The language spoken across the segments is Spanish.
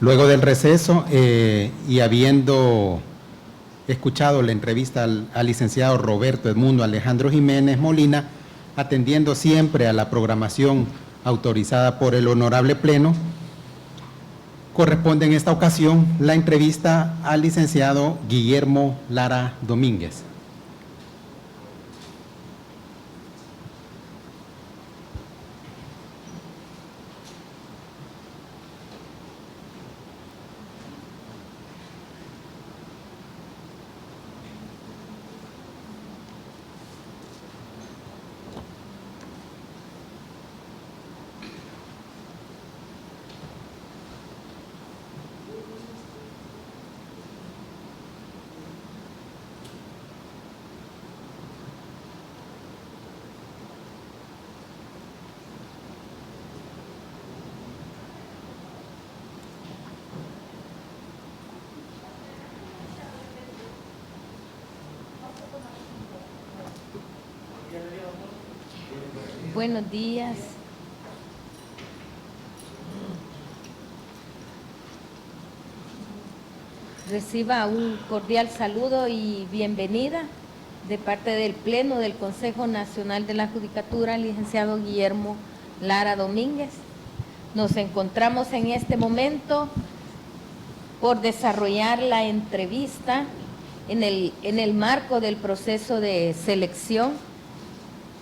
Luego del receso y habiendo escuchado la entrevista al licenciado Roberto Edmundo Alejandro Jiménez Molina, atendiendo siempre a la programación autorizada por el Honorable Pleno, corresponde en esta ocasión la entrevista al licenciado Guillermo Lara Domínguez. Buenos días. Reciba un cordial saludo y bienvenida de parte del Pleno del Consejo Nacional de la Judicatura, licenciado Guillermo Lara Domínguez. Nos encontramos en este momento por desarrollar la entrevista en el marco del proceso de selección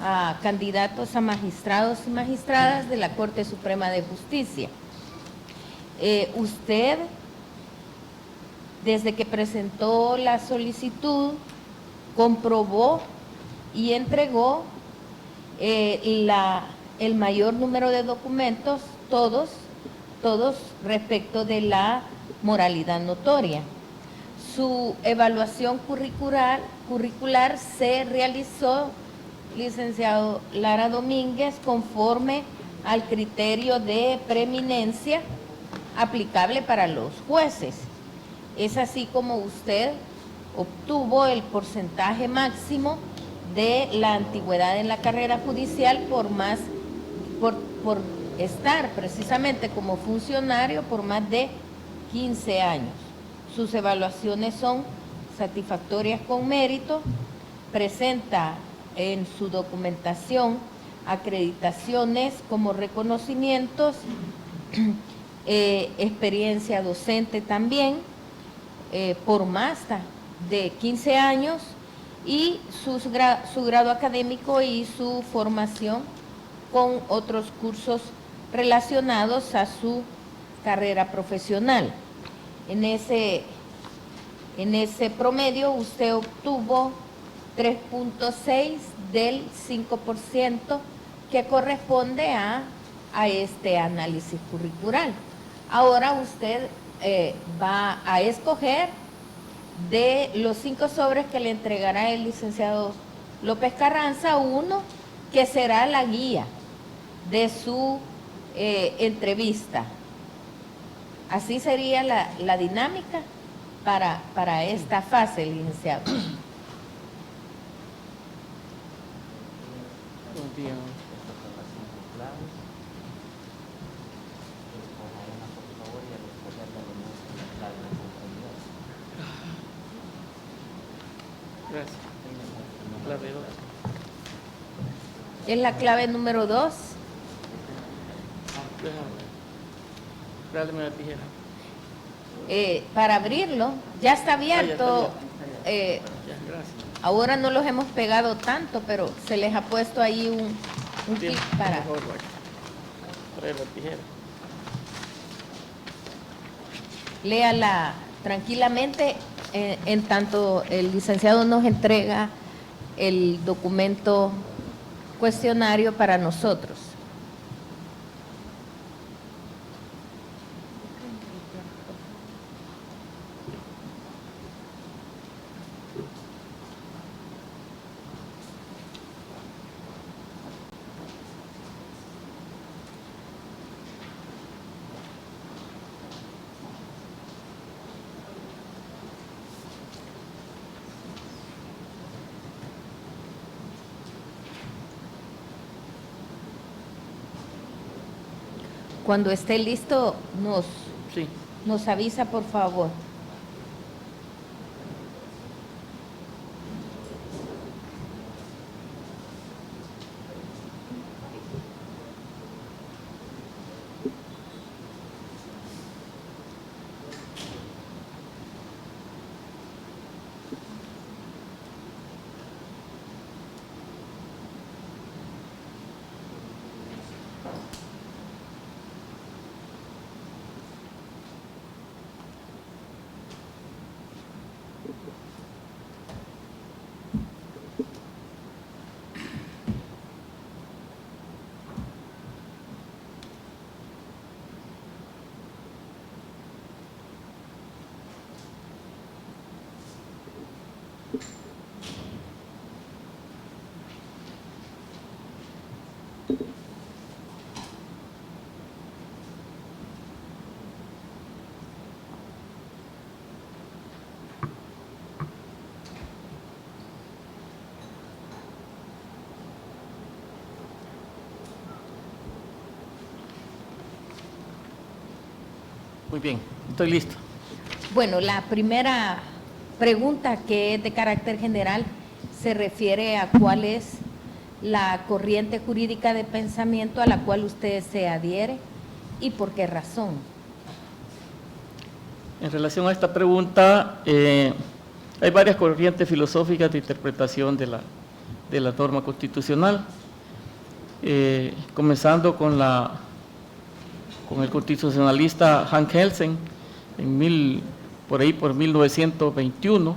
a candidatos a magistrados y magistradas de la Corte Suprema de Justicia. Usted, desde que presentó la solicitud, comprobó y entregó el mayor número de documentos, todos respecto de la moralidad notoria. Su evaluación curricular se realizó, licenciado Lara Domínguez, conforme al criterio de preeminencia aplicable para los jueces. Es así como usted obtuvo el porcentaje máximo de la antigüedad en la carrera judicial por estar precisamente como funcionario por más de 15 años. Sus evaluaciones son satisfactorias con mérito, presenta en su documentación acreditaciones como reconocimientos, experiencia docente también, por más de 15 años, y su grado académico y su formación con otros cursos relacionados a su carrera profesional. En ese promedio usted obtuvo 3.6 del 5% que corresponde a este análisis curricular. Ahora usted va a escoger de los 5 sobres que le entregará el licenciado López Carranza, uno que será la guía de su entrevista. Así sería la dinámica para esta fase, licenciado. Gracias. Clave 2. Es la clave número 2. Dale la tijera. Para abrirlo, ya está abierto. Ya, gracias. Ahora no los hemos pegado tanto, pero se les ha puesto ahí un clip para... Trae la tijera. Léala tranquilamente, en tanto el licenciado nos entrega el documento cuestionario para nosotros. Cuando esté listo, nos Sí. Nos avisa, por favor. Muy bien, estoy listo. Bueno, la primera pregunta, que es de carácter general, se refiere a cuál es la corriente jurídica de pensamiento a la cual usted se adhiere y por qué razón. En relación a esta pregunta, hay varias corrientes filosóficas de interpretación de la norma constitucional, comenzando con el constitucionalista Hans Kelsen, por 1921,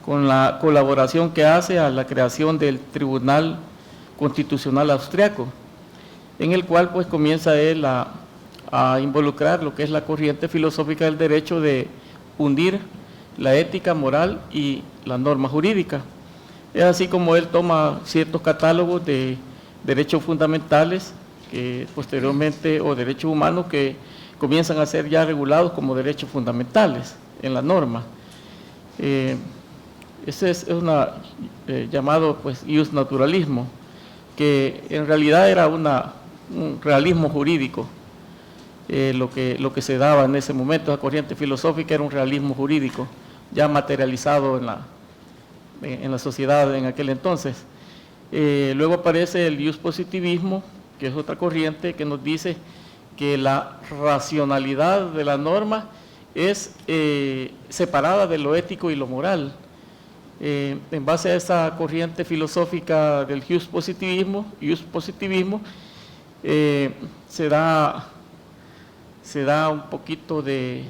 con la colaboración que hace a la creación del Tribunal Constitucional Austriaco, en el cual pues comienza él a involucrar lo que es la corriente filosófica del derecho de unir la ética moral y la norma jurídica. Es así como él toma ciertos catálogos de derechos fundamentales que posteriormente, o derechos humanos que comienzan a ser ya regulados como derechos fundamentales en la norma. Ese es llamado pues iusnaturalismo, que en realidad era un realismo jurídico. Lo que se daba en ese momento, la corriente filosófica era un realismo jurídico ya materializado en la sociedad en aquel entonces. Luego aparece el iuspositivismo, que es otra corriente que nos dice que la racionalidad de la norma es separada de lo ético y lo moral. En base a esa corriente filosófica del iuspositivismo, se da un poquito de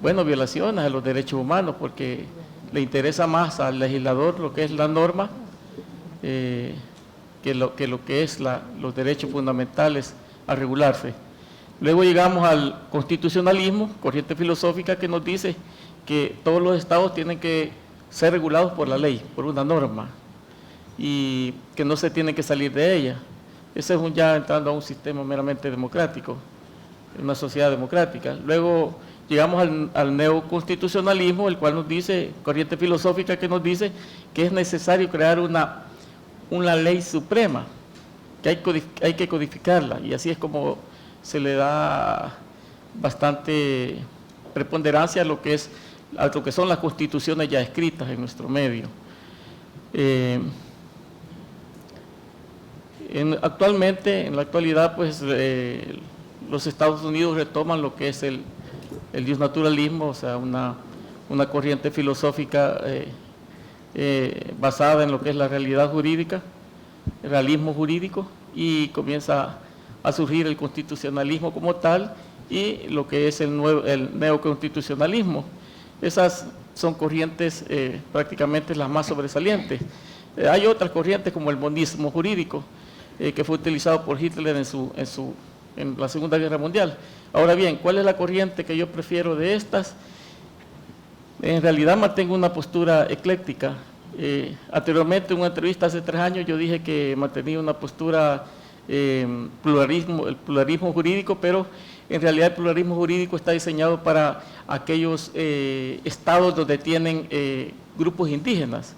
violaciones a los derechos humanos, porque le interesa más al legislador lo que es la norma que lo que es los derechos fundamentales a regularse. Luego llegamos al constitucionalismo, corriente filosófica que nos dice que todos los estados tienen que ser regulados por la ley, por una norma, y que no se tiene que salir de ella. Ese es ya entrando a un sistema meramente democrático, una sociedad democrática. Luego llegamos al neoconstitucionalismo, el cual nos dice, corriente filosófica que nos dice que es necesario crear una ley suprema, que hay que codificarla, y así es como se le da bastante preponderancia a lo que son las constituciones ya escritas en nuestro medio. Actualmente, en la actualidad, pues los Estados Unidos retoman lo que es el iusnaturalismo, o sea, una corriente filosófica basada en lo que es la realidad jurídica, el realismo jurídico, y comienza a surgir el constitucionalismo como tal y lo que es el neoconstitucionalismo. Esas son corrientes prácticamente las más sobresalientes. Hay otras corrientes como el monismo jurídico, que fue utilizado por Hitler en la Segunda Guerra Mundial. Ahora bien, ¿cuál es la corriente que yo prefiero de estas? En realidad mantengo una postura ecléctica. Anteriormente, en una entrevista hace 3 años, yo dije que mantenía una postura el pluralismo jurídico, pero en realidad el pluralismo jurídico está diseñado para aquellos estados donde tienen grupos indígenas,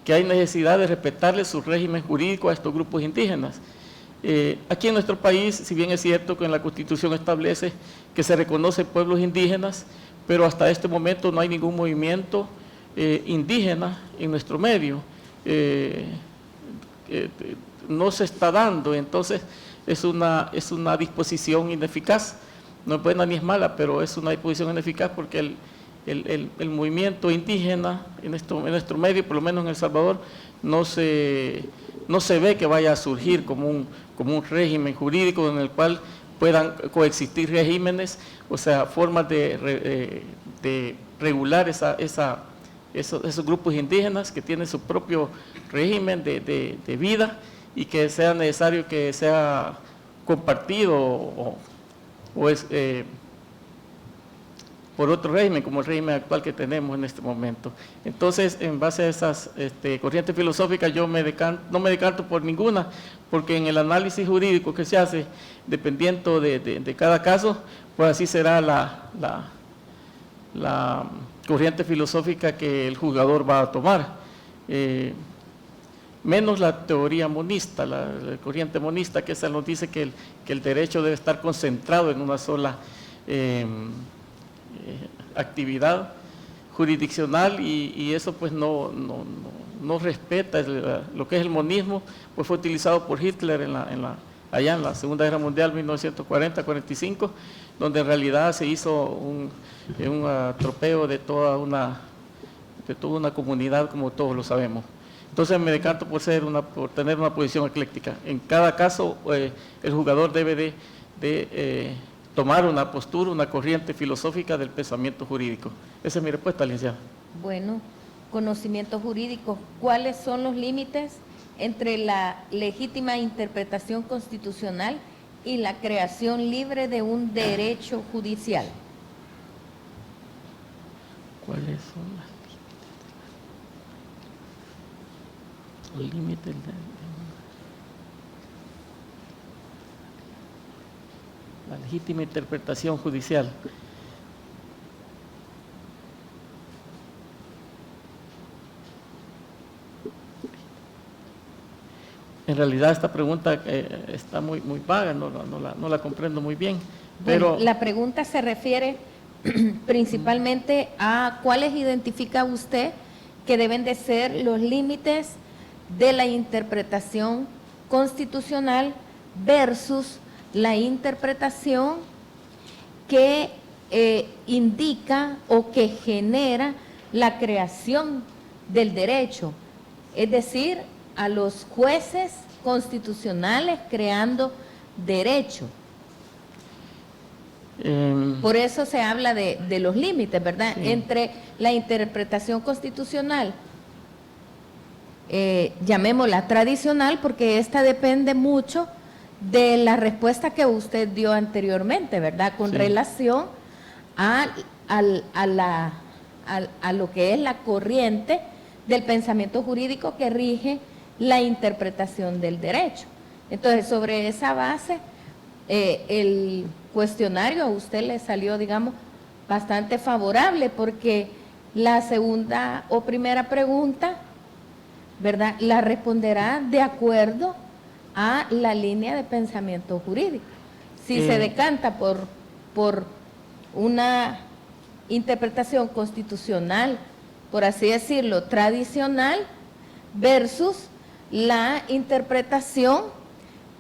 que hay necesidad de respetarle su régimen jurídico a estos grupos indígenas. Aquí en nuestro país, si bien es cierto que en la Constitución establece que se reconoce pueblos indígenas, pero hasta este momento no hay ningún movimiento indígena en nuestro medio. No se está dando, entonces es una disposición ineficaz. No es buena ni es mala, pero es una disposición ineficaz porque el movimiento indígena en nuestro medio, por lo menos en El Salvador, no se ve que vaya a surgir como un régimen jurídico en el cual puedan coexistir regímenes, o sea, formas de regular esos grupos indígenas que tienen su propio régimen de vida y que sea necesario que sea compartido por otro régimen, como el régimen actual que tenemos en este momento. Entonces, en base a esas corrientes filosóficas, yo no me decanto por ninguna, porque en el análisis jurídico que se hace, dependiendo de cada caso, pues así será la corriente filosófica que el juzgador va a tomar. Menos la teoría monista, la corriente monista, que esa nos dice que el derecho debe estar concentrado en una sola actividad jurisdiccional y eso pues no respeta lo que es el monismo, pues fue utilizado por Hitler allá en la Segunda Guerra Mundial, 1940-45, donde en realidad se hizo un atropello de toda una comunidad, como todos lo sabemos. Entonces me decanto por tener una posición ecléctica. En cada caso, el jugador debe de tomar una postura, una corriente filosófica del pensamiento jurídico. Esa es mi respuesta, licenciada. Bueno, conocimiento jurídico. ¿Cuáles son los límites entre la legítima interpretación constitucional y la creación libre de un derecho judicial? ¿Cuáles son los límites? La legítima interpretación judicial. En realidad esta pregunta está muy vaga, no la comprendo muy bien. Pero bueno, la pregunta se refiere principalmente a cuáles identifica usted que deben de ser los límites de la interpretación constitucional versus la interpretación que indica o que genera la creación del derecho, es decir, a los jueces constitucionales creando derecho. Por eso se habla de los límites, ¿verdad? Sí. Entre la interpretación constitucional, llamémosla tradicional, porque esta depende mucho de la respuesta que usted dio anteriormente, ¿verdad? Con relación a lo que es la corriente del pensamiento jurídico que rige la interpretación del derecho. Entonces, sobre esa base, el cuestionario a usted le salió, digamos, bastante favorable, porque la segunda o primera pregunta, ¿verdad?, la responderá de acuerdo a la línea de pensamiento jurídico. Si se decanta por una interpretación constitucional, por así decirlo, tradicional, versus la interpretación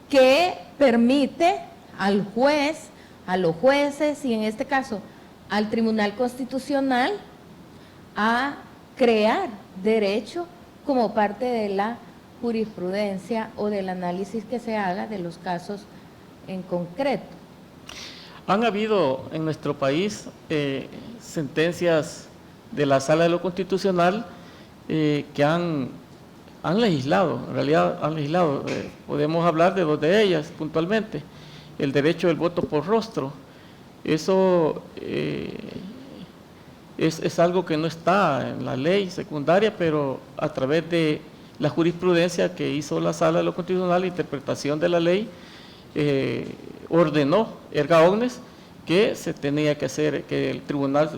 que permite al juez, a los jueces y en este caso al Tribunal Constitucional a crear derecho como parte de la jurisprudencia o del análisis que se haga de los casos en concreto. Han habido en nuestro país sentencias de la Sala de lo Constitucional que han legislado, en realidad han legislado. Podemos hablar de dos de ellas puntualmente. El derecho del voto por rostro. Eso es algo que no está en la ley secundaria, pero a través de la jurisprudencia que hizo la Sala de lo Constitucional, la interpretación de la ley, ordenó erga omnes que se tenía que hacer, que el Tribunal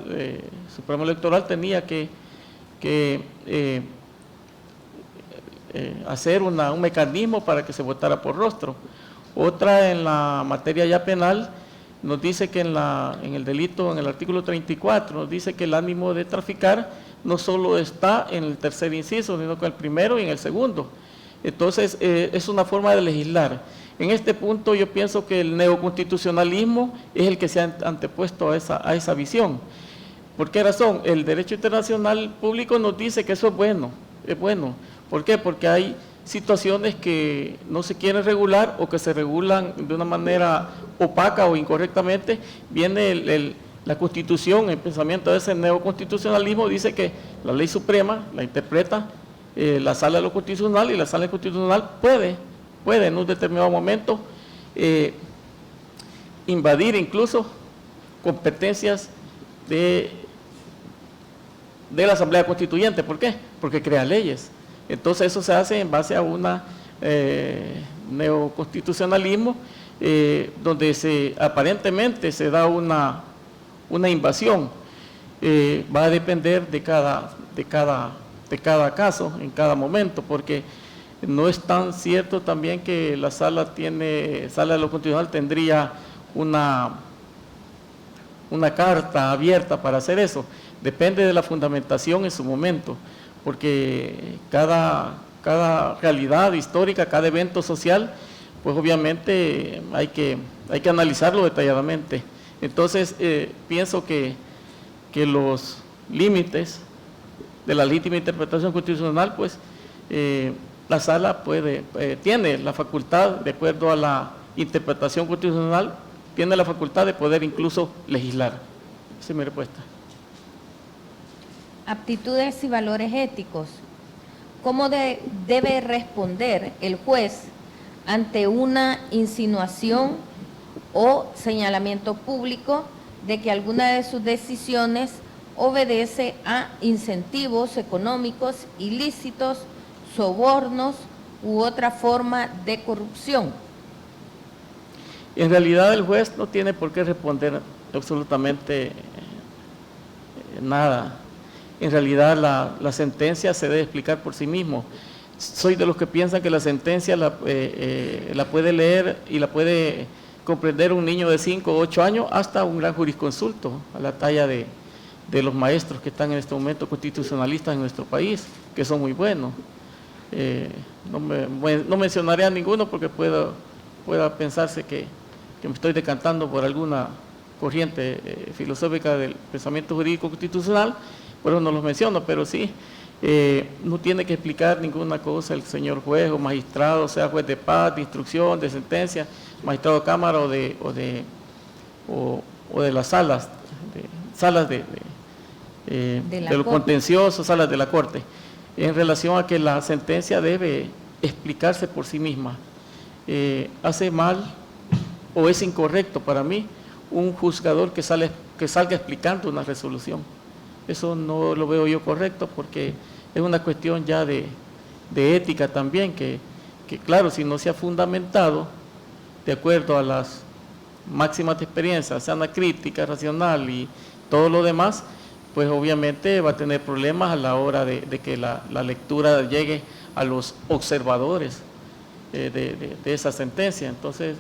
Supremo Electoral tenía que hacer un mecanismo para que se votara por rostro. Otra en la materia ya penal nos dice que en el delito, en el artículo 34, nos dice que el ánimo de traficar no solo está en el tercer inciso, sino que en el primero y en el segundo. Entonces, es una forma de legislar. En este punto yo pienso que el neoconstitucionalismo es el que se ha antepuesto a esa visión. ¿Por qué razón? El derecho internacional público nos dice que eso es bueno. ¿Por qué? Porque hay situaciones que no se quieren regular o que se regulan de una manera opaca o incorrectamente. Viene la Constitución, el pensamiento de ese neoconstitucionalismo dice que la ley suprema la interpreta la Sala de lo Constitucional, y la Sala Constitucional puede en un determinado momento invadir incluso competencias de la Asamblea Constituyente. ¿Por qué? Porque crea leyes. Entonces eso se hace en base a una neoconstitucionalismo donde aparentemente se da una invasión. Va a depender de cada caso, en cada momento, porque no es tan cierto también que la Sala de lo Constitucional tendría una carta abierta para hacer eso. Depende de la fundamentación en su momento, porque cada realidad histórica, cada evento social, pues obviamente hay que analizarlo detalladamente. Entonces, pienso que los límites de la legítima interpretación constitucional, pues la Sala tiene la facultad, de acuerdo a la interpretación constitucional, tiene la facultad de poder incluso legislar. Esa es mi respuesta. Aptitudes y valores éticos. ¿Cómo debe responder el juez ante una insinuación o señalamiento público de que alguna de sus decisiones obedece a incentivos económicos ilícitos, sobornos u otra forma de corrupción? En realidad el juez no tiene por qué responder absolutamente nada. En realidad la sentencia se debe explicar por sí mismo. Soy de los que piensan que la sentencia la puede leer y la puede comprender un niño de 5 o 8 años, hasta un gran jurisconsulto, a la talla de los maestros que están en este momento constitucionalistas en nuestro país, que son muy buenos. No mencionaré a ninguno porque pueda pensarse que me estoy decantando por alguna corriente filosófica del pensamiento jurídico constitucional, por eso no los menciono, pero sí, no tiene que explicar ninguna cosa el señor juez o magistrado, sea juez de paz, de instrucción, de sentencia, magistrado de cámara o de las salas de lo contencioso, salas de la corte, en relación a que la sentencia debe explicarse por sí misma. Hace mal o es incorrecto para mí un juzgador que salga explicando una resolución. Eso no lo veo yo correcto, porque es una cuestión ya de ética también, que claro, si no se ha fundamentado de acuerdo a las máximas de experiencia, sana crítica, racional y todo lo demás, pues obviamente va a tener problemas a la hora de que la lectura llegue a los observadores de esa sentencia. Entonces,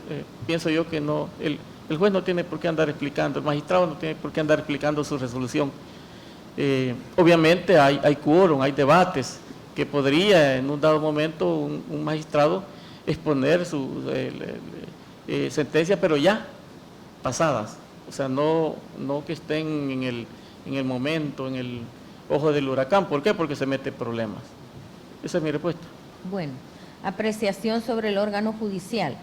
pienso yo que no, el juez no tiene por qué andar explicando, el magistrado no tiene por qué andar explicando su resolución. Obviamente hay quórum, hay debates, que podría en un dado momento un magistrado exponer su sentencia, pero ya pasadas, o sea, no que estén en el momento, en el ojo del huracán. ¿Por qué? Porque se mete problemas. Esa es mi respuesta. Bueno, apreciación sobre el órgano judicial.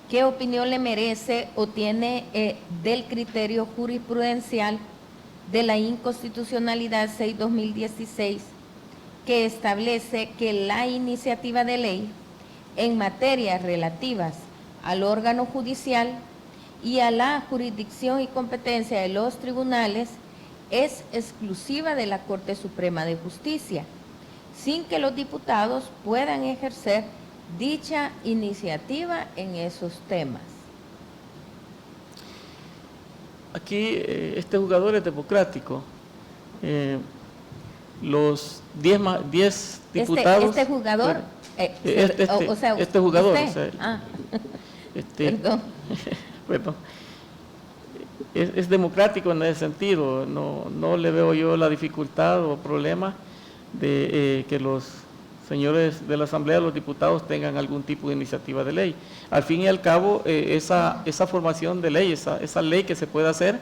¿Qué opinión le merece o tiene del criterio jurisprudencial de la inconstitucionalidad 6/2016, que establece que la iniciativa de ley en materias relativas al órgano judicial y a la jurisdicción y competencia de los tribunales es exclusiva de la Corte Suprema de Justicia, sin que los diputados puedan ejercer dicha iniciativa en esos temas? Aquí este jugador es democrático. Los 10 diputados... Este jugador... este jugador, usted. o sea, Perdón. Bueno, es democrático en ese sentido, no le veo yo la dificultad o problema de que los señores de la Asamblea, los diputados, tengan algún tipo de iniciativa de ley. Al fin y al cabo, esa formación de ley, esa ley que se puede hacer,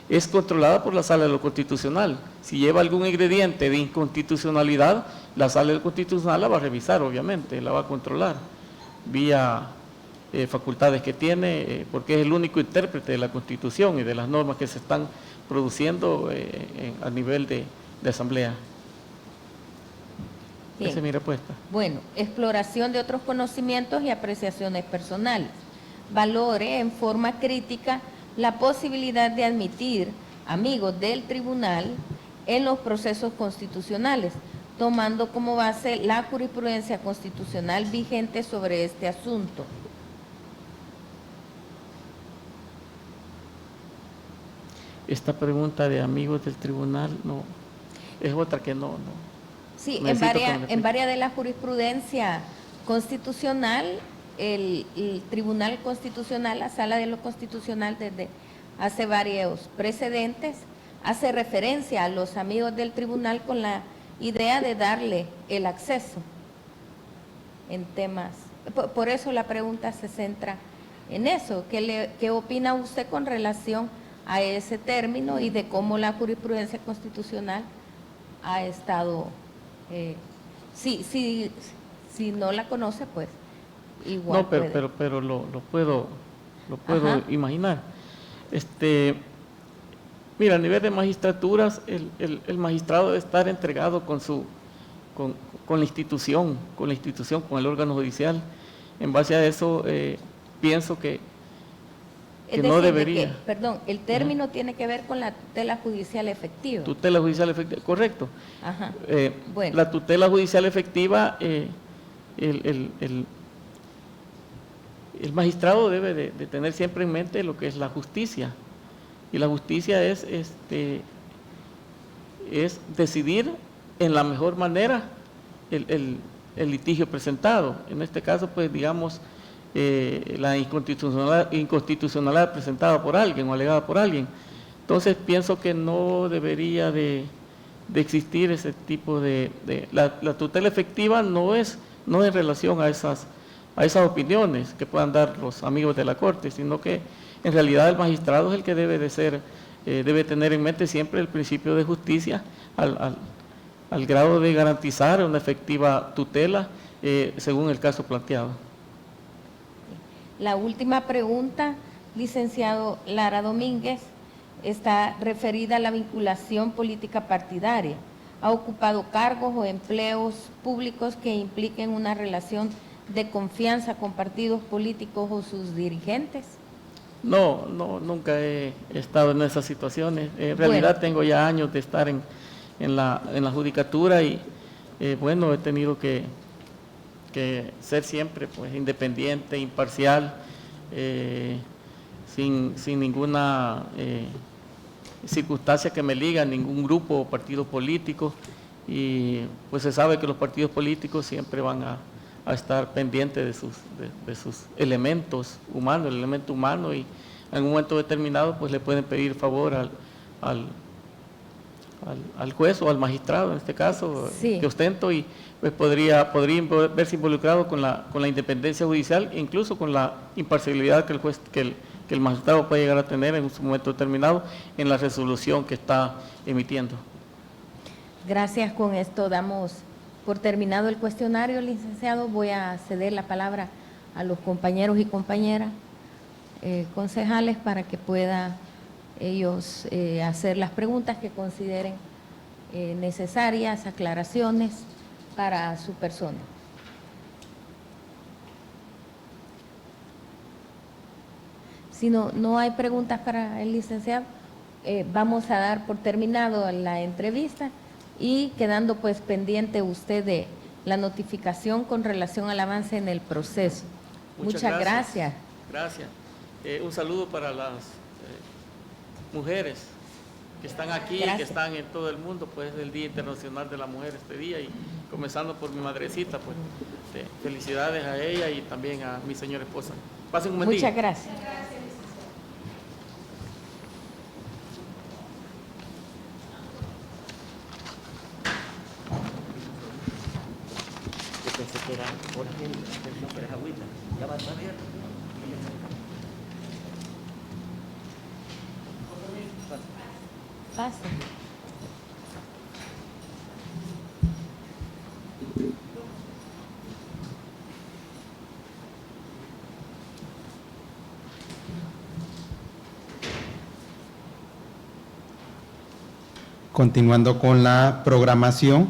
es controlada por la Sala de lo Constitucional. Si lleva algún ingrediente de inconstitucionalidad, la Sala de lo Constitucional la va a revisar, obviamente, la va a controlar, vía facultades que tiene, porque es el único intérprete de la Constitución y de las normas que se están produciendo a nivel de Asamblea. Bien. Esa es mi respuesta. Bueno, exploración de otros conocimientos y apreciaciones personales. Valore en forma crítica la posibilidad de admitir amigos del tribunal en los procesos constitucionales, tomando como base la jurisprudencia constitucional vigente sobre este asunto. Esta pregunta de amigos del tribunal no es otra que no. Sí, Necesito en varias de la jurisprudencia constitucional, el Tribunal Constitucional, la Sala de lo Constitucional, desde hace varios precedentes, hace referencia a los amigos del tribunal con la idea de darle el acceso en temas. Por eso la pregunta se centra en eso. ¿Qué opina usted con relación a ese término y de cómo la jurisprudencia constitucional ha estado, si no la conoce, pues igual no, pero lo puedo imaginar. Mira, a nivel de magistraturas, el magistrado debe estar entregado con la institución, con el órgano judicial. En base a eso, pienso que no debería. Perdón, el término tiene que ver con la tutela judicial efectiva. Tutela judicial efectiva, correcto. Ajá. Bueno. La tutela judicial efectiva, el magistrado debe de tener siempre en mente lo que es la justicia. Y la justicia es decidir en la mejor manera el litigio presentado. En este caso, pues digamos, la inconstitucionalidad presentada por alguien o alegada por alguien. Entonces pienso que no debería de existir ese tipo la tutela efectiva no es en relación a esas opiniones que puedan dar los amigos de la Corte, sino que en realidad el magistrado es el que debe tener en mente siempre el principio de justicia al grado de garantizar una efectiva tutela según el caso planteado. La última pregunta, licenciado Lara Domínguez, está referida a la vinculación política partidaria. ¿Ha ocupado cargos o empleos públicos que impliquen una relación de confianza con partidos políticos o sus dirigentes? No, nunca he estado en esas situaciones. En realidad tengo ya años de estar en la judicatura y bueno, he tenido que ser siempre pues independiente, imparcial, sin ninguna circunstancia que me liga a ningún grupo o partido político, y pues se sabe que los partidos políticos siempre van a estar pendientes de sus elementos humanos, el elemento humano, y en un momento determinado pues le pueden pedir favor al juez o al magistrado, en este caso, sí, que ostento, y pues podría verse involucrado con la independencia judicial, incluso con la imparcialidad que el juez, que el magistrado puede llegar a tener en un momento determinado en la resolución que está emitiendo. Gracias. Con esto damos por terminado el cuestionario, licenciado. Voy a ceder la palabra a los compañeros y compañeras concejales para que puedan ellos hacer las preguntas que consideren necesarias, aclaraciones para su persona. Si no hay preguntas para el licenciado, vamos a dar por terminado la entrevista y quedando pues pendiente usted de la notificación con relación al avance en el proceso. Muchas gracias. Gracias. Un saludo para las mujeres que están aquí, que están en todo el mundo, pues es el Día Internacional de la Mujer este día, y comenzando por mi madrecita, pues felicidades a ella y también a mi señora esposa. Pasen un buen día. Muchas gracias. Yo pensé que era por agenda, no, pero es agüita. Ya va a estar abierto. Pase. Continuando con la programación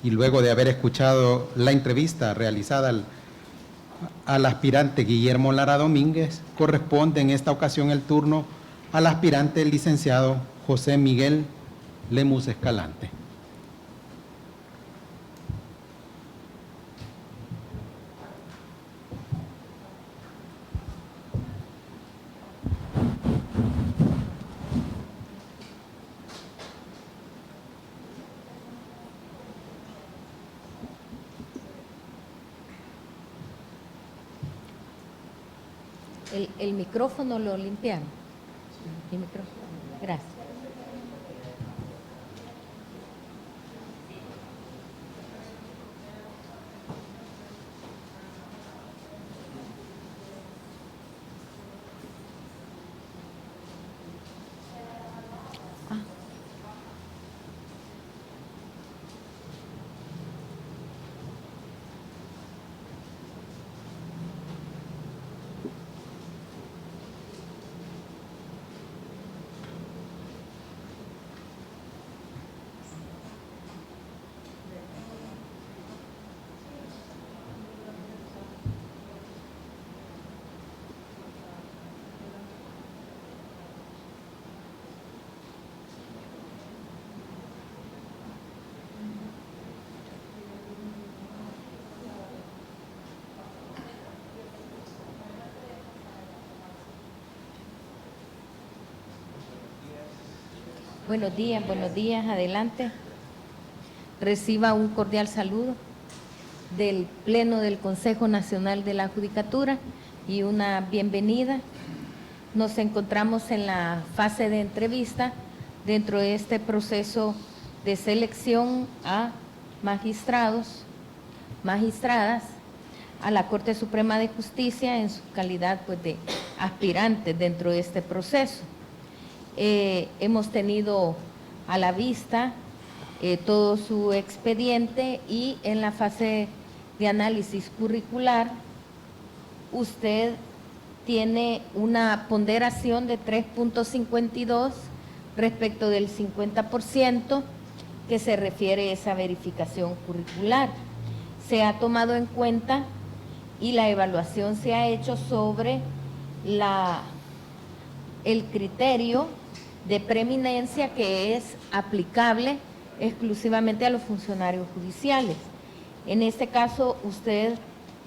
y luego de haber escuchado la entrevista realizada al aspirante Guillermo Lara Domínguez, corresponde en esta ocasión el turno al aspirante licenciado José Miguel Lemus Escalante. El micrófono lo limpiaron. El micrófono. Gracias. Buenos días, adelante. Reciba un cordial saludo del Pleno del Consejo Nacional de la Judicatura y una bienvenida. Nos encontramos en la fase de entrevista dentro de este proceso de selección a magistrados, magistradas a la Corte Suprema de Justicia en su calidad pues, de aspirantes dentro de este proceso. Hemos tenido a la vista todo su expediente y en la fase de análisis curricular usted tiene una ponderación de 3.52 respecto del 50% que se refiere a esa verificación curricular. Se ha tomado en cuenta y la evaluación se ha hecho sobre el criterio de preeminencia que es aplicable exclusivamente a los funcionarios judiciales. En este caso, usted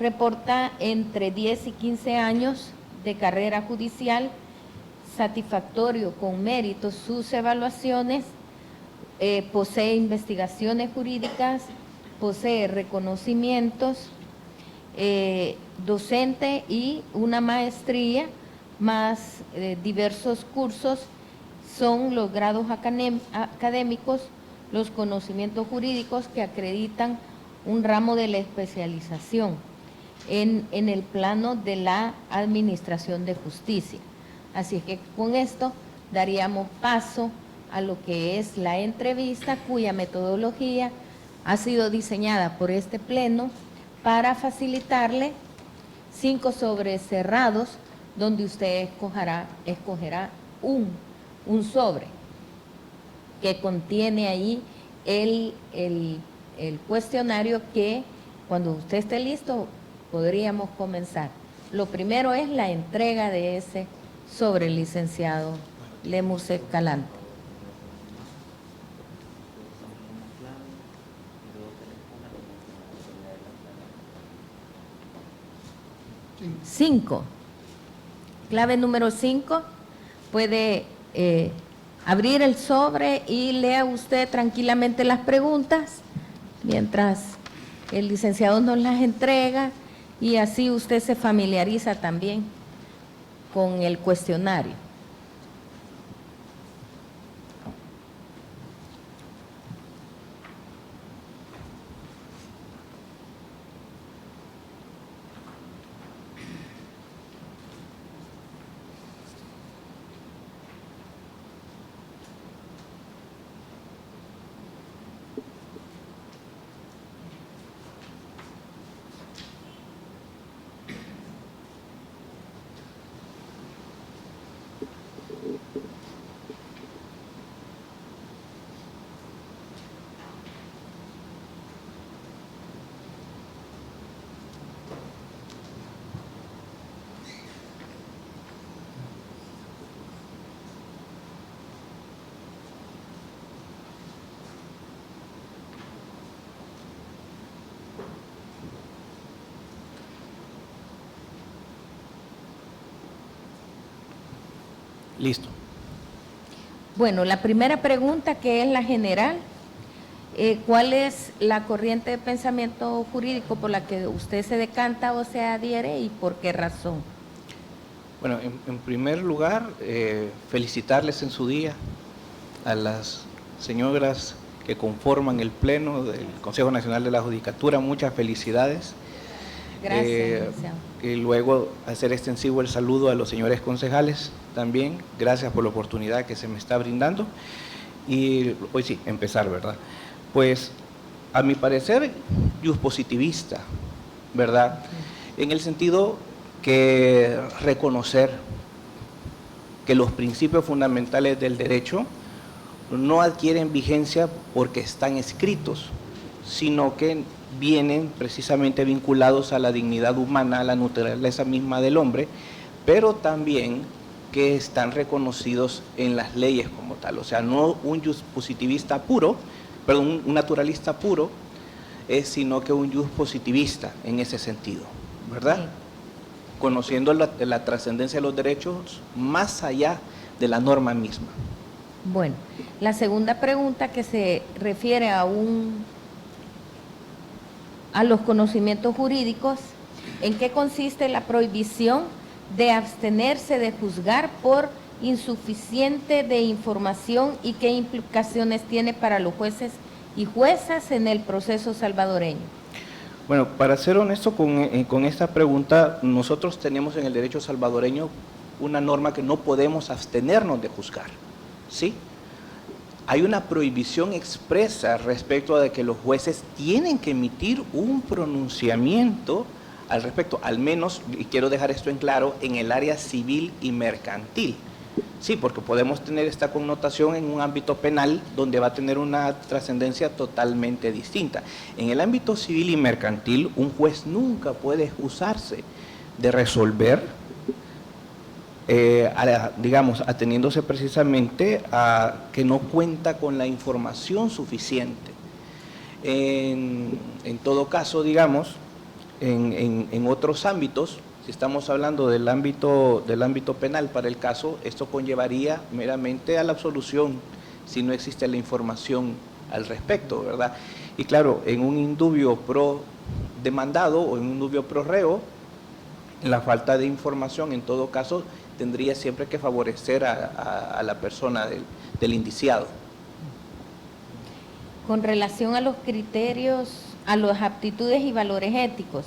reporta entre 10 y 15 años de carrera judicial, satisfactorio, con méritos sus evaluaciones, posee investigaciones jurídicas, posee reconocimientos, docente y una maestría, más diversos cursos, son los grados académicos, los conocimientos jurídicos que acreditan un ramo de la especialización en el plano de la administración de justicia. Así es que con esto daríamos paso a lo que es la entrevista, cuya metodología ha sido diseñada por este pleno para facilitarle 5 sobres cerrados, donde usted escogerá un sobre que contiene ahí el cuestionario que cuando usted esté listo podríamos comenzar. Lo primero es la entrega de ese sobre, licenciado Lemus Escalante. Cinco. Clave número 5. Puede abrir el sobre y lea usted tranquilamente las preguntas mientras el licenciado nos las entrega Y así usted se familiariza también con el cuestionario. Listo. Bueno, la primera pregunta, que es la general, ¿cuál es la corriente de pensamiento jurídico por la que usted se decanta o se adhiere y por qué razón? Bueno, en primer lugar, felicitarles en su día a las señoras que conforman el Pleno del Consejo Nacional de la Judicatura. Muchas felicidades. Gracias, licenciado. Y luego hacer extensivo el saludo a los señores concejales también. Gracias por la oportunidad que se me está brindando. Y hoy sí, empezar, ¿verdad? Pues, a mi parecer, positivistas, ¿verdad? En el sentido que reconocer que los principios fundamentales del derecho no adquieren vigencia porque están escritos, sino que vienen precisamente vinculados a la dignidad humana, a la naturaleza misma del hombre, pero también que están reconocidos en las leyes como tal. O sea, no un positivista puro, perdón, un naturalista puro, sino que un positivista en ese sentido, ¿verdad? Sí. Conociendo la trascendencia de los derechos más allá de la norma misma. Bueno, la segunda pregunta, que se refiere a los conocimientos jurídicos, ¿en qué consiste la prohibición de abstenerse de juzgar por insuficiente de información y qué implicaciones tiene para los jueces y juezas en el proceso salvadoreño? Bueno, para ser honesto con esta pregunta, nosotros tenemos en el derecho salvadoreño una norma que no podemos abstenernos de juzgar, ¿sí? Hay una prohibición expresa respecto de que los jueces tienen que emitir un pronunciamiento al respecto, al menos, y quiero dejar esto en claro, en el área civil y mercantil. Sí, porque podemos tener esta connotación en un ámbito penal donde va a tener una trascendencia totalmente distinta. En el ámbito civil y mercantil, un juez nunca puede excusarse de resolver, digamos, ateniéndose precisamente a que no cuenta con la información suficiente. En todo caso, digamos, en otros ámbitos, si estamos hablando del ámbito penal para el caso, esto conllevaría meramente a la absolución si no existe la información al respecto, ¿verdad? Y claro, en un indubio pro demandado o en un indubio pro reo, la falta de información en todo caso tendría siempre que favorecer a la persona del indiciado. Con relación a los criterios, a las aptitudes y valores éticos,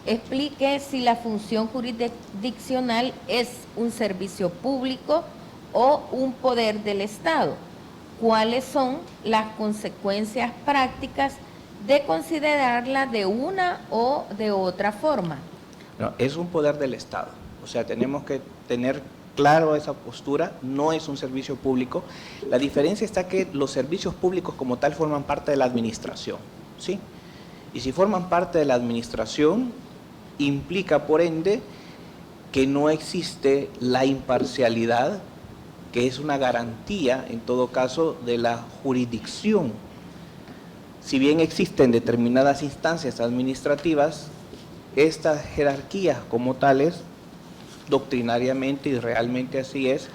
explique si la función jurisdiccional es un servicio público o un poder del Estado. ¿Cuáles son las consecuencias prácticas de considerarla de una o de otra forma? No, es un poder del Estado, o sea, tenemos que tener claro esa postura, no es un servicio público. La diferencia está que los servicios públicos como tal forman parte de la administración, ¿sí? Y si forman parte de la administración, implica por ende que no existe la imparcialidad, que es una garantía en todo caso de la jurisdicción. Si bien existen determinadas instancias administrativas, estas jerarquías como tales, doctrinariamente y realmente así es,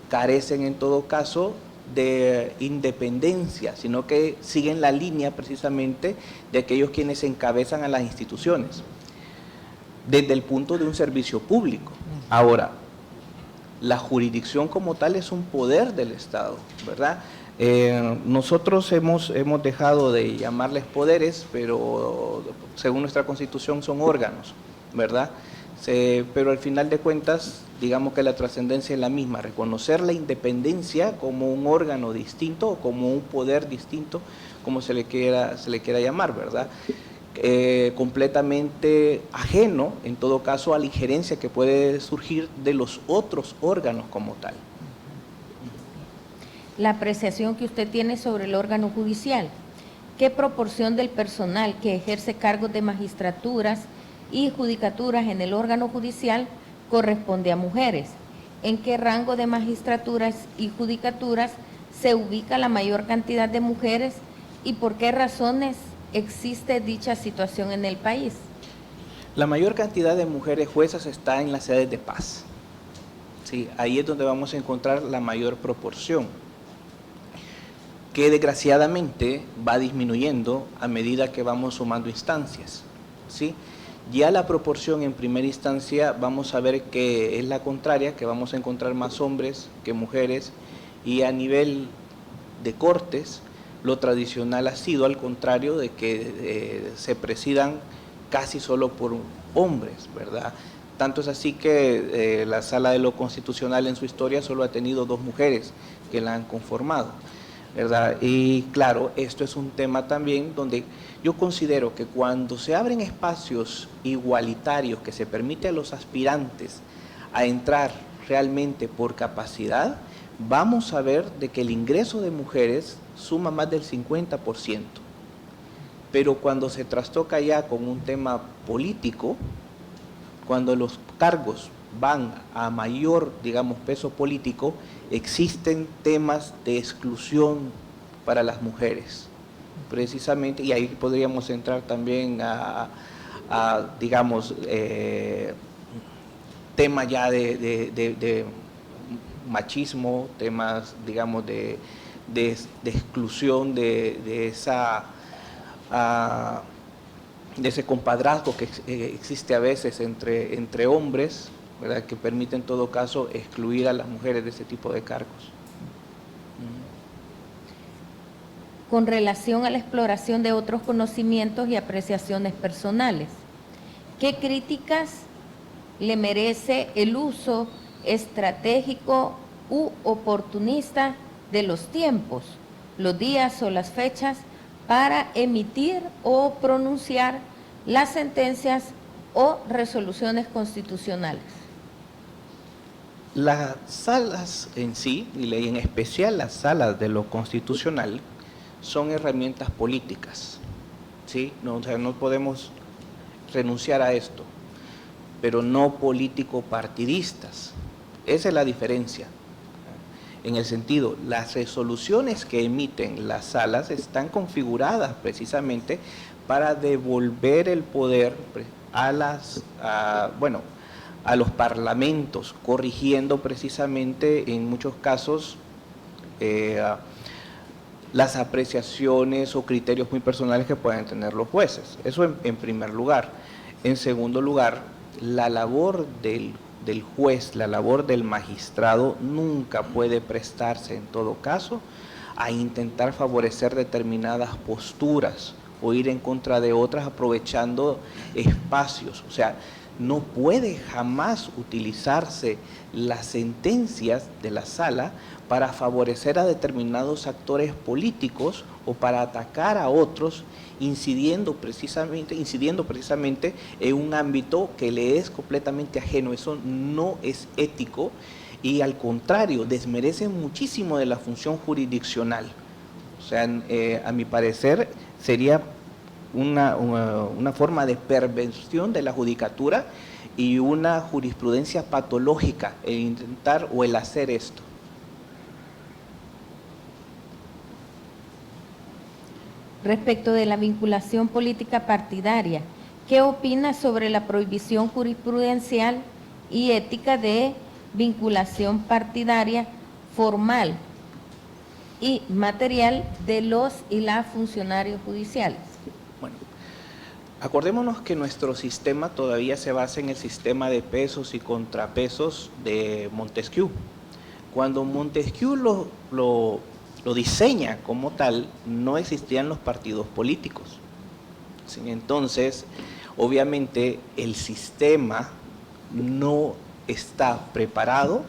carecen en todo caso de independencia, sino que siguen la línea precisamente de aquellos quienes encabezan a las instituciones. desde el punto de un servicio público. Ahora, la jurisdicción como tal es un poder del Estado, ¿verdad? Nosotros hemos dejado de llamarles poderes, pero según nuestra Constitución son órganos, ¿verdad? Pero al final de cuentas, digamos que la trascendencia es la misma, reconocer la independencia como un órgano distinto o como un poder distinto, como se le quiera llamar, ¿verdad? Completamente ajeno, en todo caso, a la injerencia que puede surgir de los otros órganos como tal. La apreciación que usted tiene sobre el órgano judicial. ¿Qué proporción del personal que ejerce cargos de magistraturas y judicaturas en el órgano judicial corresponde a mujeres? ¿En qué rango de magistraturas y judicaturas se ubica la mayor cantidad de mujeres y por qué razones existe dicha situación en el país? La mayor cantidad de mujeres juezas está en las sedes de paz. Sí, ahí es donde vamos a encontrar la mayor proporción, que desgraciadamente va disminuyendo a medida que vamos sumando instancias, ¿sí? Ya la proporción en primera instancia vamos a ver que es la contraria, que vamos a encontrar más hombres que mujeres, y a nivel de cortes, lo tradicional ha sido al contrario de que se presidan casi solo por hombres, ¿verdad? Tanto es así que la Sala de lo Constitucional en su historia solo ha tenido 2 mujeres que la han conformado, ¿verdad? Y claro, esto es un tema también donde yo considero que cuando se abren espacios igualitarios que se permite a los aspirantes a entrar realmente por capacidad, vamos a ver de que el ingreso de mujeres suma más del 50%. Pero cuando se trastoca ya con un tema político, cuando los cargos van a mayor, digamos, peso político, existen temas de exclusión para las mujeres, precisamente, y ahí podríamos entrar también a digamos, temas ya de machismo, temas, digamos, de exclusión de ese compadrazgo que existe a veces entre hombres, ¿verdad?, que permite en todo caso excluir a las mujeres de ese tipo de cargos. Con relación a la exploración de otros conocimientos y apreciaciones personales, ¿qué críticas le merece el uso estratégico u oportunista de los tiempos, los días o las fechas para emitir o pronunciar las sentencias o resoluciones constitucionales? Las salas en sí, y en especial las salas de lo constitucional, son herramientas políticas, ¿sí? No, o sea, no podemos renunciar a esto, pero no político-partidistas. Esa es la diferencia. En el sentido, las resoluciones que emiten las salas están configuradas precisamente para devolver el poder a los parlamentos, corrigiendo precisamente en muchos casos las apreciaciones o criterios muy personales que pueden tener los jueces. Eso en primer lugar. En segundo lugar, la labor del juez, la labor del magistrado nunca puede prestarse en todo caso a intentar favorecer determinadas posturas o ir en contra de otras aprovechando espacios. O sea, no puede jamás utilizarse las sentencias de la sala para favorecer a determinados actores políticos o para atacar a otros, incidiendo precisamente en un ámbito que le es completamente ajeno. Eso no es ético y al contrario, desmerece muchísimo de la función jurisdiccional. O sea, a mi parecer sería una forma de perversión de la judicatura y una jurisprudencia patológica el intentar o el hacer esto. Respecto de la vinculación política partidaria, ¿qué opina sobre la prohibición jurisprudencial y ética de vinculación partidaria formal y material de los y las funcionarios judiciales? Bueno, Acordémonos que nuestro sistema todavía se basa en el sistema de pesos y contrapesos de Montesquieu. Cuando Montesquieu lo diseña como tal, no existían los partidos políticos. ¿Sí? Entonces, obviamente, el sistema no está preparado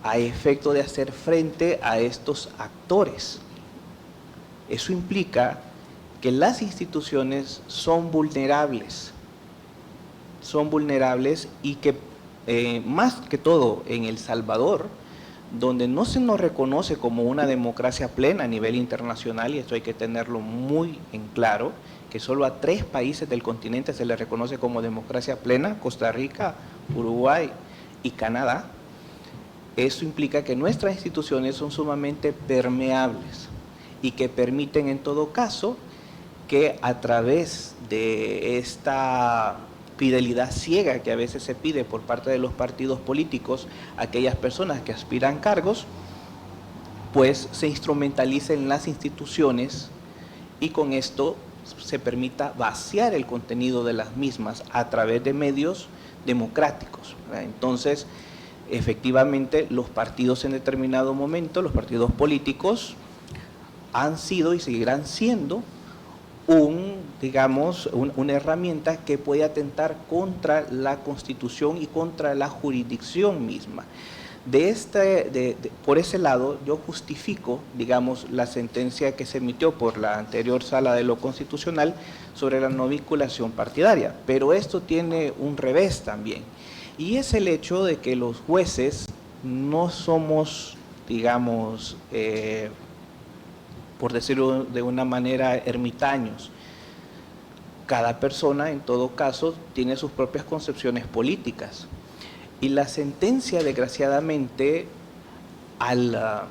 a efecto de hacer frente a estos actores. Eso implica que las instituciones son vulnerables y que más que todo en El Salvador, donde no se nos reconoce como una democracia plena a nivel internacional, y esto hay que tenerlo muy en claro, que solo a 3 países del continente se les reconoce como democracia plena: Costa Rica, Uruguay y Canadá. Eso implica que nuestras instituciones son sumamente permeables y que permiten en todo caso que a través de esta fidelidad ciega que a veces se pide por parte de los partidos políticos a aquellas personas que aspiran cargos, pues se instrumentalicen las instituciones y con esto se permita vaciar el contenido de las mismas a través de medios democráticos, ¿verdad? Entonces, efectivamente, los partidos en determinado momento, los partidos políticos, han sido y seguirán siendo una herramienta que puede atentar contra la Constitución y contra la jurisdicción misma. Por ese lado, yo justifico, digamos, la sentencia que se emitió por la anterior Sala de lo Constitucional sobre la no vinculación partidaria, pero esto tiene un revés también, y es el hecho de que los jueces no somos, digamos, por decirlo de una manera, ermitaños. Cada persona, en todo caso, tiene sus propias concepciones políticas. Y la sentencia, desgraciadamente, al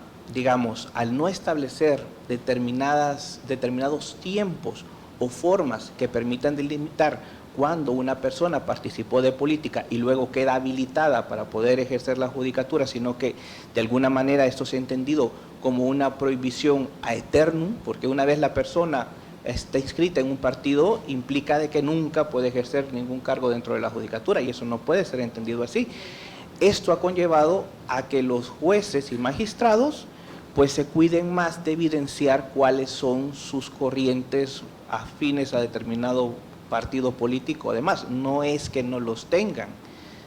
no establecer determinados tiempos o formas que permitan delimitar cuando una persona participó de política y luego queda habilitada para poder ejercer la judicatura, sino que de alguna manera esto se ha entendido como una prohibición a eternum, porque una vez la persona está inscrita en un partido, implica de que nunca puede ejercer ningún cargo dentro de la judicatura, y eso no puede ser entendido así. Esto ha conllevado a que los jueces y magistrados pues se cuiden más de evidenciar cuáles son sus corrientes afines a determinado partido político. Además, no es que no los tengan,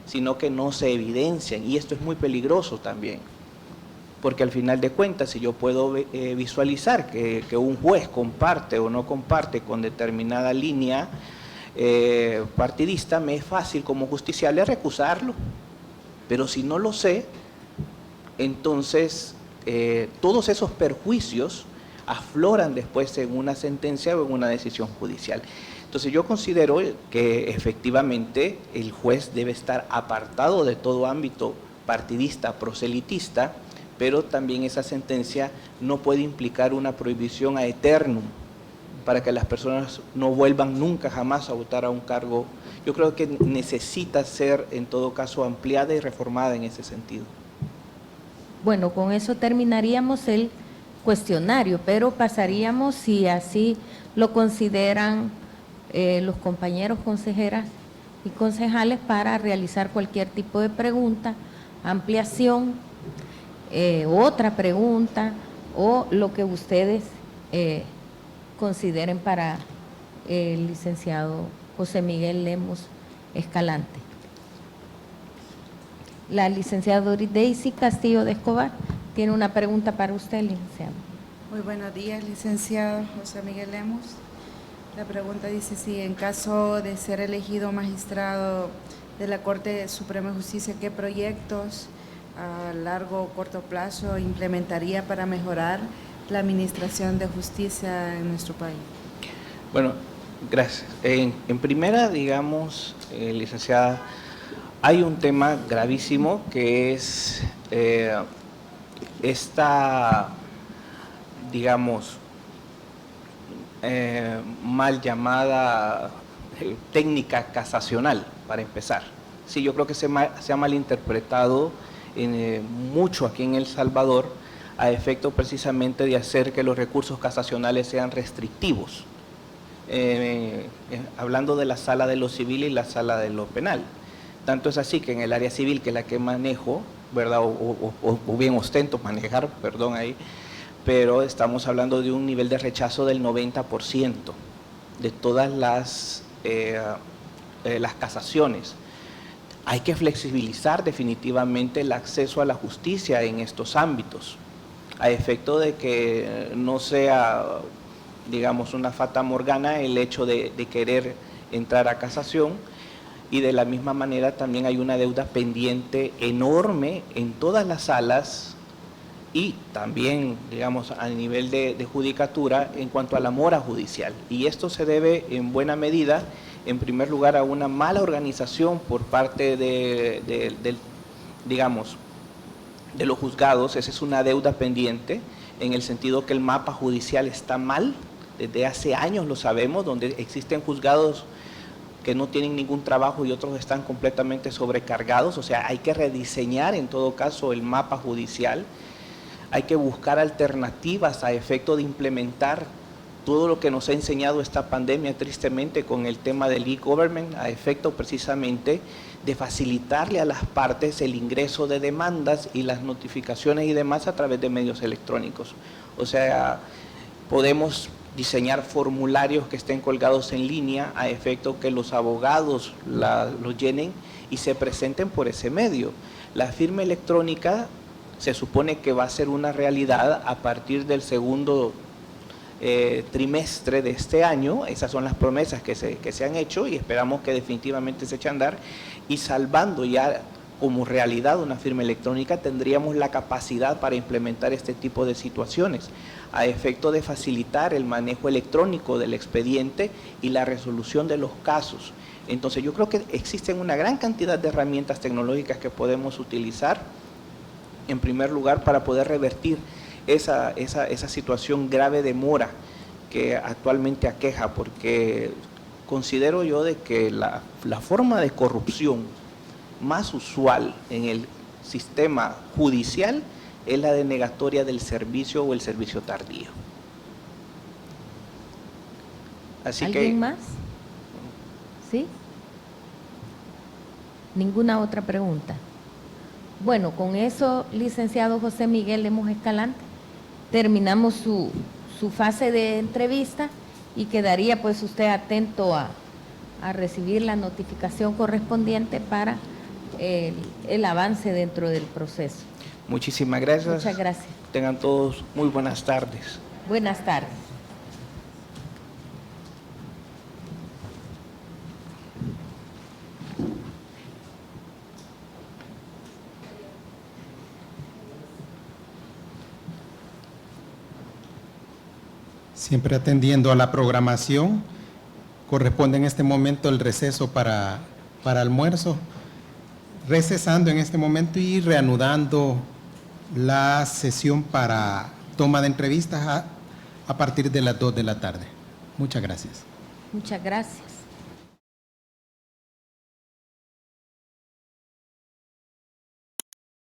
sino que no se evidencian, y esto es muy peligroso también, porque al final de cuentas, si yo puedo visualizar que un juez comparte o no comparte con determinada línea partidista, me es fácil como justiciable recusarlo, pero si no lo sé, entonces todos esos perjuicios afloran después en una sentencia o en una decisión judicial. Entonces yo considero que efectivamente el juez debe estar apartado de todo ámbito partidista, proselitista, pero también esa sentencia no puede implicar una prohibición a eternum para que las personas no vuelvan nunca jamás a votar a un cargo. Yo creo que necesita ser en todo caso ampliada y reformada en ese sentido. Bueno, con eso terminaríamos el cuestionario, pero pasaríamos, si así lo consideran los compañeros consejeras y concejales, para realizar cualquier tipo de pregunta, ampliación, otra pregunta o lo que ustedes consideren para el licenciado José Miguel Lemos Escalante. La licenciada Doris Daisy Castillo de Escobar tiene una pregunta para usted, licenciado. Muy buenos días, licenciado José Miguel Lemos. La pregunta dice: si en caso de ser elegido magistrado de la Corte Suprema de Justicia, ¿qué proyectos a largo o corto plazo implementaría para mejorar la administración de justicia en nuestro país? Bueno, gracias. En primera, digamos, licenciada, hay un tema gravísimo que es esta, digamos, mal llamada técnica casacional, para empezar. Sí, yo creo que se ha malinterpretado mucho aquí en El Salvador, a efecto precisamente de hacer que los recursos casacionales sean restrictivos. hablando de la sala de lo civil y la sala de lo penal. Tanto es así que en el área civil, que es la que manejo, ¿verdad? O bien ostento manejar, perdón ahí, pero estamos hablando de un nivel de rechazo del 90% de todas las casaciones. Hay que flexibilizar definitivamente el acceso a la justicia en estos ámbitos, a efecto de que no sea, digamos, una fata morgana el hecho de querer entrar a casación. Y de la misma manera también hay una deuda pendiente enorme en todas las salas y también, digamos, a nivel de judicatura en cuanto a la mora judicial. Y esto se debe en buena medida, en primer lugar, a una mala organización por parte de los juzgados. Esa es una deuda pendiente en el sentido que el mapa judicial está mal, desde hace años lo sabemos, donde existen juzgados que no tienen ningún trabajo y otros están completamente sobrecargados. O sea, hay que rediseñar en todo caso el mapa judicial, hay que buscar alternativas a efecto de implementar todo lo que nos ha enseñado esta pandemia tristemente con el tema del e-government, a efecto precisamente de facilitarle a las partes el ingreso de demandas y las notificaciones y demás a través de medios electrónicos. O sea, podemos diseñar formularios que estén colgados en línea a efecto que los abogados los llenen y se presenten por ese medio. La firma electrónica se supone que va a ser una realidad a partir del segundo trimestre de este año. Esas son las promesas que se han hecho y esperamos que definitivamente se echen a andar, y salvando ya como realidad una firma electrónica tendríamos la capacidad para implementar este tipo de situaciones a efecto de facilitar el manejo electrónico del expediente y la resolución de los casos. Entonces yo creo que existen una gran cantidad de herramientas tecnológicas que podemos utilizar en primer lugar para poder revertir esa situación grave de mora que actualmente aqueja, porque considero yo de que la forma de corrupción más usual en el sistema judicial es la denegatoria del servicio o el servicio tardío. Así ¿Alguien que, más? ¿Sí? ¿Ninguna otra pregunta? Bueno, con eso, licenciado José Miguel Lemos Escalante, terminamos su fase de entrevista y quedaría pues usted atento a recibir la notificación correspondiente para el avance dentro del proceso. muchísimas gracias. Muchas gracias. Tengan todos muy buenas tardes. Buenas tardes. Siempre atendiendo a la programación, corresponde en este momento el receso para almuerzo, recesando en este momento y reanudando la sesión para toma de entrevistas a partir de las 2 de la tarde. Muchas gracias. Muchas gracias.